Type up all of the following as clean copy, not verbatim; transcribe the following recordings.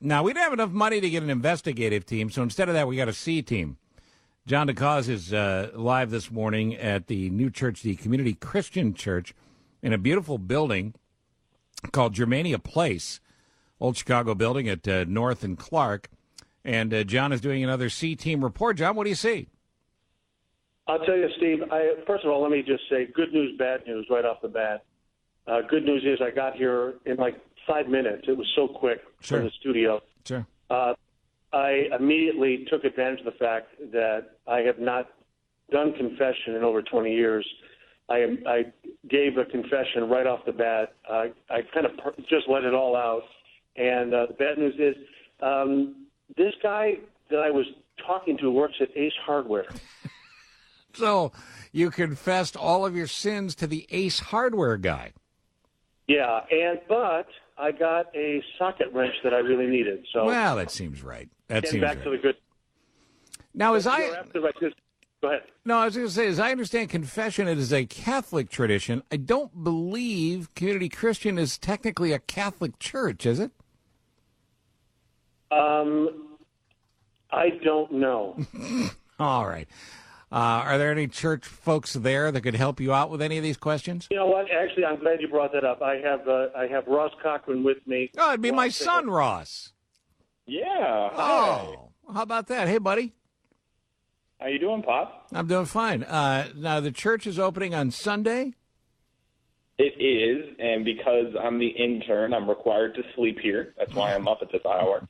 Now, we don't have enough money to get an investigative team, so instead of that, we got a C team. John DeCause is live this morning at the new church, the Community Christian Church, in a beautiful building called Germania Place, old Chicago building at North and Clark. And John is doing another C team report. John, what do you see? I'll tell you, Steve, first of all, let me just say good news, bad news right off the bat. Good news is I got here in like 5 minutes. It was so quick from the studio. Sure. I immediately took advantage of the fact that I have not done confession in over 20 years. I gave a confession right off the bat. I kind of just let it all out. And the bad news is this guy that I was talking to works at Ace Hardware. So you confessed all of your sins to the Ace Hardware guy. Yeah, but I got a socket wrench that I really needed. So well, that seems right. That seems back right. to the good. Now, go ahead. No, I was going to say, as I understand confession, it is a Catholic tradition. I don't believe Community Christian is technically a Catholic church, is it? I don't know. All right. Are there any church folks there that could help you out with any of these questions? You know what? Actually, I'm glad you brought that up. I have Ross Cochran with me. Oh, it'd be my son, Ross. Yeah. Oh, how about that? Hey, buddy. How you doing, Pop? I'm doing fine. Now, the church is opening on Sunday? It is, and because I'm the intern, I'm required to sleep here. That's why I'm up at this hour.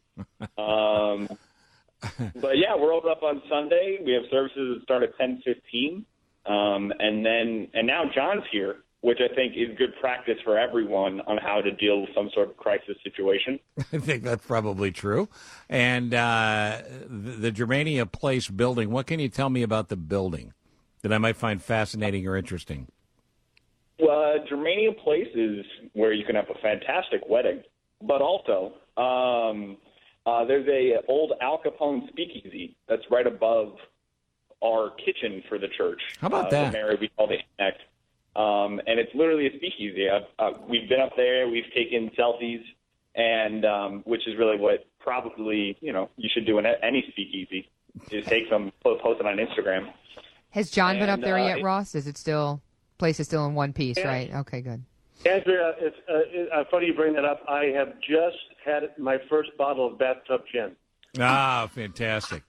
But yeah, we're open up on Sunday. We have services that start at 10:15, and now John's here, which I think is good practice for everyone on how to deal with some sort of crisis situation. I think that's probably true. And the Germania Place building, what can you tell me about the building that I might find fascinating or interesting? Well, Germania Place is where you can have a fantastic wedding, but also there's a old Al Capone speakeasy that's right above our kitchen for the church. How about that? The Mary, we call the Annex. And it's literally a speakeasy. We've been up there. We've taken selfies, and which is really what probably, you should do in any speakeasy, is take some, post it on Instagram. Has John been up there yet, Ross? Is it still, place is still in one piece, right? Okay, good. Andrea, it's funny you bring that up. I have just had my first bottle of bathtub gin. Ah, fantastic.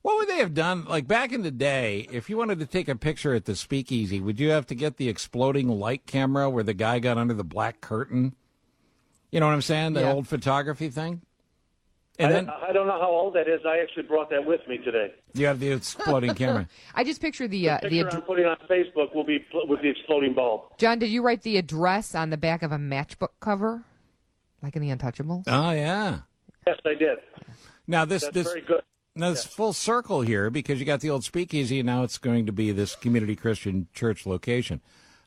What would they have done? Like back in the day, if you wanted to take a picture at the speakeasy, would you have to get the exploding light camera where the guy got under the black curtain? You know what I'm saying? The old photography thing? And I don't know how old that is. I actually brought that with me today. You have the exploding camera. I just picture the picture I'm putting on Facebook will be with the exploding bulb. John, did you write the address on the back of a matchbook cover, like in The Untouchables? Oh yeah. Yes, I did. Now this very good. Now it's full circle here because you got the old speakeasy and now it's going to be this Community Christian Church location.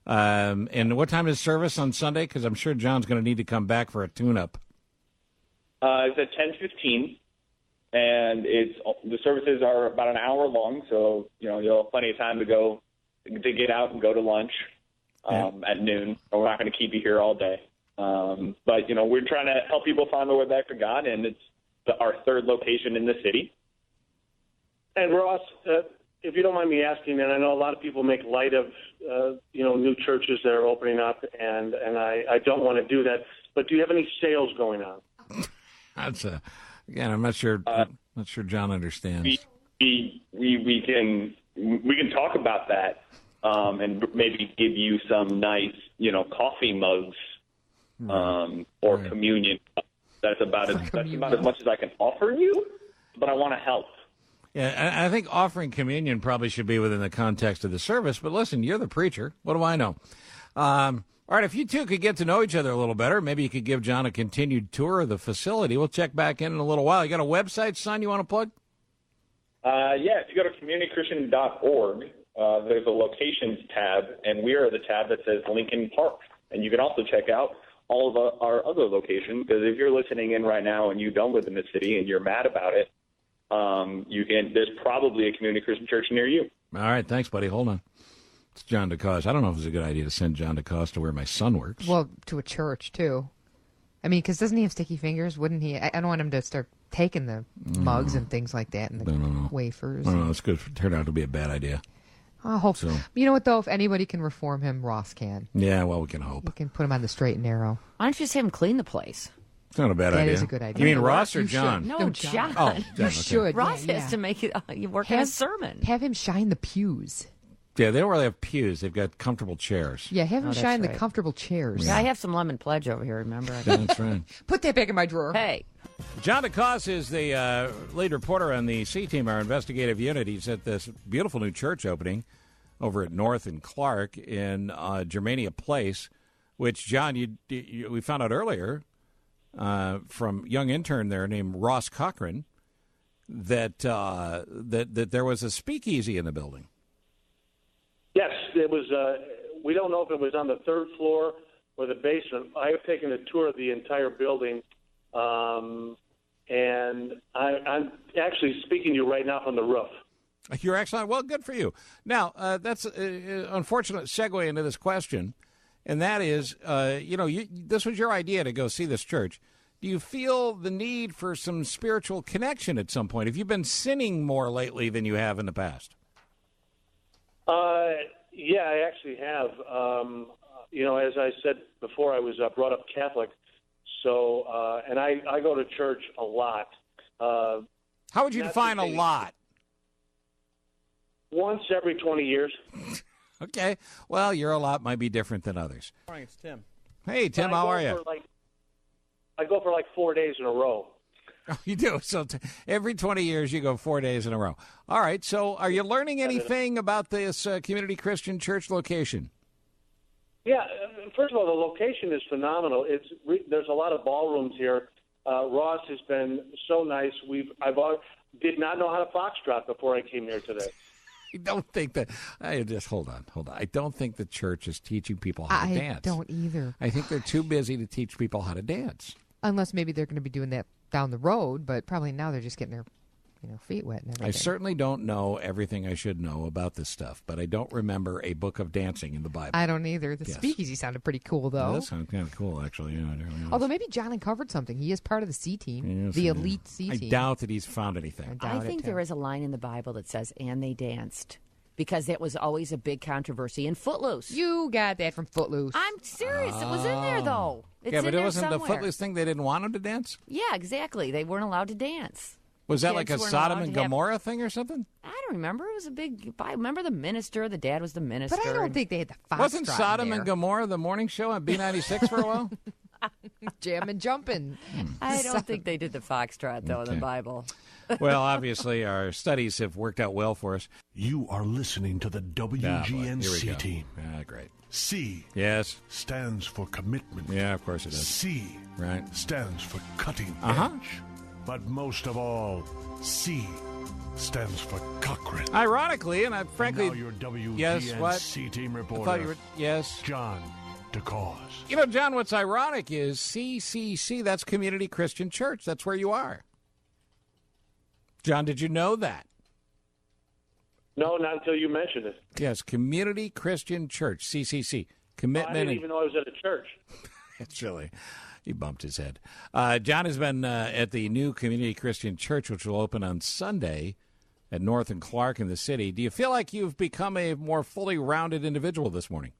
And what time is service on Sunday? Because I'm sure John's going to need to come back for a tune-up. It's at 10:15, and the services are about an hour long, so you'll have plenty of time to get out and go to lunch at noon. We're not going to keep you here all day, but we're trying to help people find their way back to God, and it's our third location in the city. And Ross, if you don't mind me asking, and I know a lot of people make light of new churches that are opening up, and I don't want to do that, but do you have any sales going on? That's again, I'm not sure. Not sure John understands. We can talk about that, and maybe give you some nice, coffee mugs, or communion. That's about as much as I can offer you, but I want to help. Yeah, I think offering communion probably should be within the context of the service. But listen, you're the preacher. What do I know? All right, if you two could get to know each other a little better, maybe you could give John a continued tour of the facility. We'll check back in a little while. You got a website, son, you want to plug? Yeah, if you go to communitychristian.org, there's a locations tab, and we are the tab that says Lincoln Park. And you can also check out all of our other locations, because if you're listening in right now and you don't live in the city and you're mad about it, there's probably a Community Christian Church near you. All right, thanks, buddy. Hold on. It's John DeCause. I don't know if it's a good idea to send John DeCause to where my son works. Well, to a church, too. I mean, because doesn't he have sticky fingers? Wouldn't he? I don't want him to start taking the mugs and things like that and the wafers. No, it's good. Turned out to be a bad idea. I hope so. You know what, though? If anybody can reform him, Ross can. Yeah, well, we can hope. We can put him on the straight and narrow. Why don't you just have him clean the place? It's not a bad idea. That is a good idea. You mean Ross or John? No, John. Oh, John, You okay. should. Ross yeah, has to make it. You work on a sermon. Have him shine the pews. Yeah, they don't really have pews. They've got comfortable chairs. Yeah, have him that's shine right. the comfortable chairs. Yeah, I have some lemon pledge over here. Remember? Yeah, that's right. Put that back in my drawer. Hey, John DeCause is the lead reporter on the C-Team, our investigative unit. He's at this beautiful new church opening over at North and Clark in Germania Place, which, John, we found out earlier from young intern there named Ross Cochran that there was a speakeasy in the building. Yes, it was. We don't know if it was on the third floor or the basement. I have taken a tour of the entire building, and I'm actually speaking to you right now from the roof. You're excellent. Well, good for you. Now, that's an unfortunate segue into this question, and that is, this was your idea to go see this church. Do you feel the need for some spiritual connection at some point? Have you been sinning more lately than you have in the past? Yeah, I actually have. As I said before, I was brought up Catholic, so and I go to church a lot. How would you define a lot? Once every 20 years. Okay. Well, your a lot might be different than others. Morning, it's Tim. Hey, Tim, how are you? I go for like 4 days in a row. Oh, you do? So every 20 years you go 4 days in a row. All right. So are you learning anything about this Community Christian Church location? Yeah. First of all, the location is phenomenal. There's a lot of ballrooms here. Ross has been so nice. Did not know how to foxtrot before I came here today. I don't think that. Hold on. I don't think the church is teaching people how to dance. I don't either. I think they're too busy to teach people how to dance. Unless maybe they're going to be doing that down the road, but probably now they're just getting their feet wet and everything. I certainly don't know everything I should know about this stuff, but I don't remember a book of dancing in the Bible. I don't either. The Yes. speakeasy sounded pretty cool, though. That sounds kind of cool, actually. Yeah, it really is. Although maybe John uncovered something. He is part of the C team, Yes, the I elite do. C I team. doubt that he's found anything. I think there is a line in the Bible that says, "And they danced," because that was always a big controversy in Footloose. You got that from Footloose. I'm serious. It was in there, though. It's Yeah, but in it there wasn't the somewhere. Footloose thing. They didn't want him to dance? Yeah, exactly. They weren't allowed to dance. Was that like Kids a weren't Sodom allowed and to have- Gomorrah thing or something? I don't remember. It was a big. I remember the minister. The dad was the minister. But I don't think they had the foxtrot Wasn't Sodom in and there. Gomorrah the morning show on B96 for a while? Jam and jumping. I don't think they did the foxtrot though in Okay. the Bible. Well, obviously, our studies have worked out well for us. You are listening to the Ah, boy, here we WGNC go. team. Ah, great. C Yes. stands for commitment. Yeah, of course it is. C Right. stands for cutting Uh-huh. edge. But most of all, C stands for Cochrane. Ironically, and I frankly, Now your WGNC Yes, what? team I reporter, thought you were, yes. John DeCause. You know, John, what's ironic is CCC, that's Community Christian Church. That's where you are. John, did you know that? No, not until you mentioned it. Yes, Community Christian Church, CCC. I Commitment didn't and even know I was at a church. It's really, he bumped his head. John has been at the new Community Christian Church, which will open on Sunday at North and Clark in the city. Do you feel like you've become a more fully rounded individual this morning?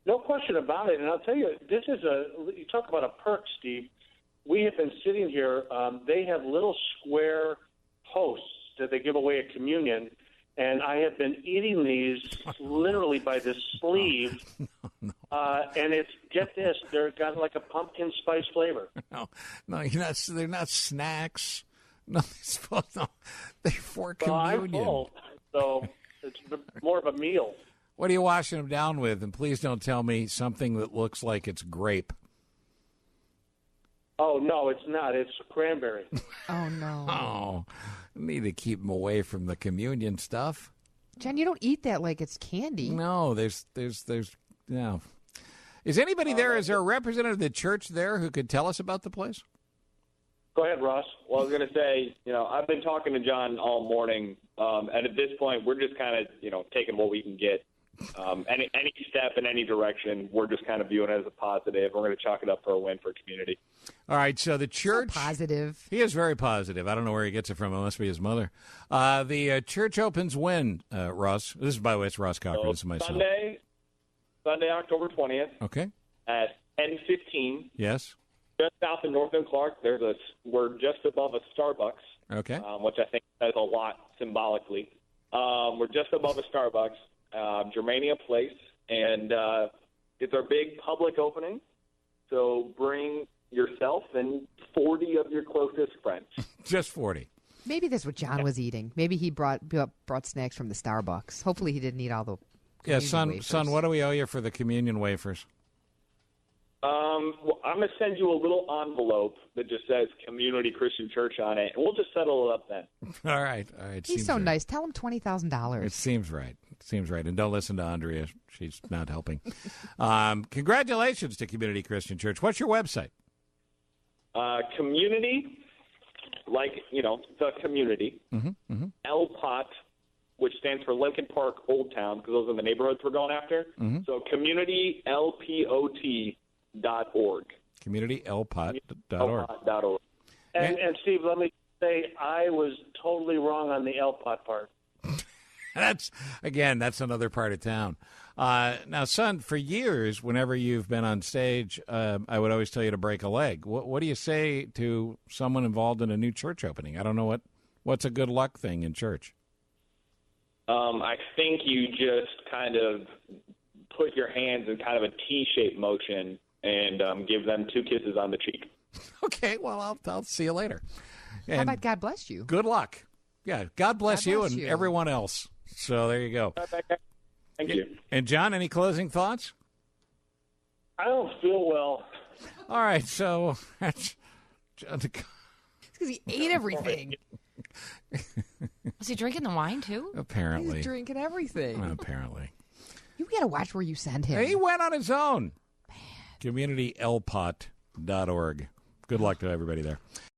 No question about it. And I'll tell you, you talk about a perk, Steve. We have been sitting here. They have little square posts that they give away at communion. And I have been eating these literally by the sleeve. And it's, get this, they're got like a pumpkin spice flavor. No, you're not. They're not snacks. No, they're for Well, I'm communion. full, so it's more of a meal. What are you washing them down with? And please don't tell me something that looks like it's grape. Oh, no, it's not. It's cranberry. Oh, no. Oh, I need to keep them away from the communion stuff. John, you don't eat that like it's candy. No, there's no. Is anybody there? Is there a representative of the church there who could tell us about the place? Go ahead, Ross. Well, I was going to say, I've been talking to John all morning, and at this point, we're just kind of, taking what we can get. Any step in any direction, we're just kind of viewing it as a positive. We're going to chalk it up for a win for community. All right, so the church... So positive. He is very positive. I don't know where he gets it from. It must be his mother. The church opens when, Russ? This is, by the way, it's Ross Cochran. So this is my son. Sunday, October 20th. Okay. At 10:15. Yes. Just south of North and Clark, we're just above a Starbucks. Okay. Which I think says a lot symbolically. We're just above a Starbucks, Germania Place, and it's our big public opening. So bring yourself and 40 of your closest friends. Just 40. Maybe that's what John was eating. Maybe he brought snacks from the Starbucks. Hopefully he didn't eat all the son, what do we owe you for the communion wafers? Well, I'm going to send you a little envelope that just says Community Christian Church on it, and we'll just settle it up then. All right. He's so nice. Tell him $20,000. It seems right. And don't listen to Andrea. She's not helping. Congratulations to Community Christian Church. What's your website? Community, the community, LPOT, which stands for Lincoln Park Old Town, because those are the neighborhoods we're going after. So CommunityLPOT.org. CommunityLPOT.org. And Steve, let me say, I was totally wrong on the LPOT part. That's another part of town. Now, son, for years, whenever you've been on stage, I would always tell you to break a leg. What do you say to someone involved in a new church opening? I don't know what's a good luck thing in church. I think you just kind of put your hands in kind of a T-shaped motion and give them 2 kisses on the cheek. Okay, well, I'll see you later. And how about God bless you? Good luck. Yeah, God bless you and everyone else. So there you go. Thank you. And John, any closing thoughts? I don't feel well. All right, so that's John. It's because he ate everything. Was he drinking the wine, too? Apparently. He's drinking everything. Apparently. You got to watch where you send him. He went on his own. CommunityLPOT.org. Good luck to everybody there.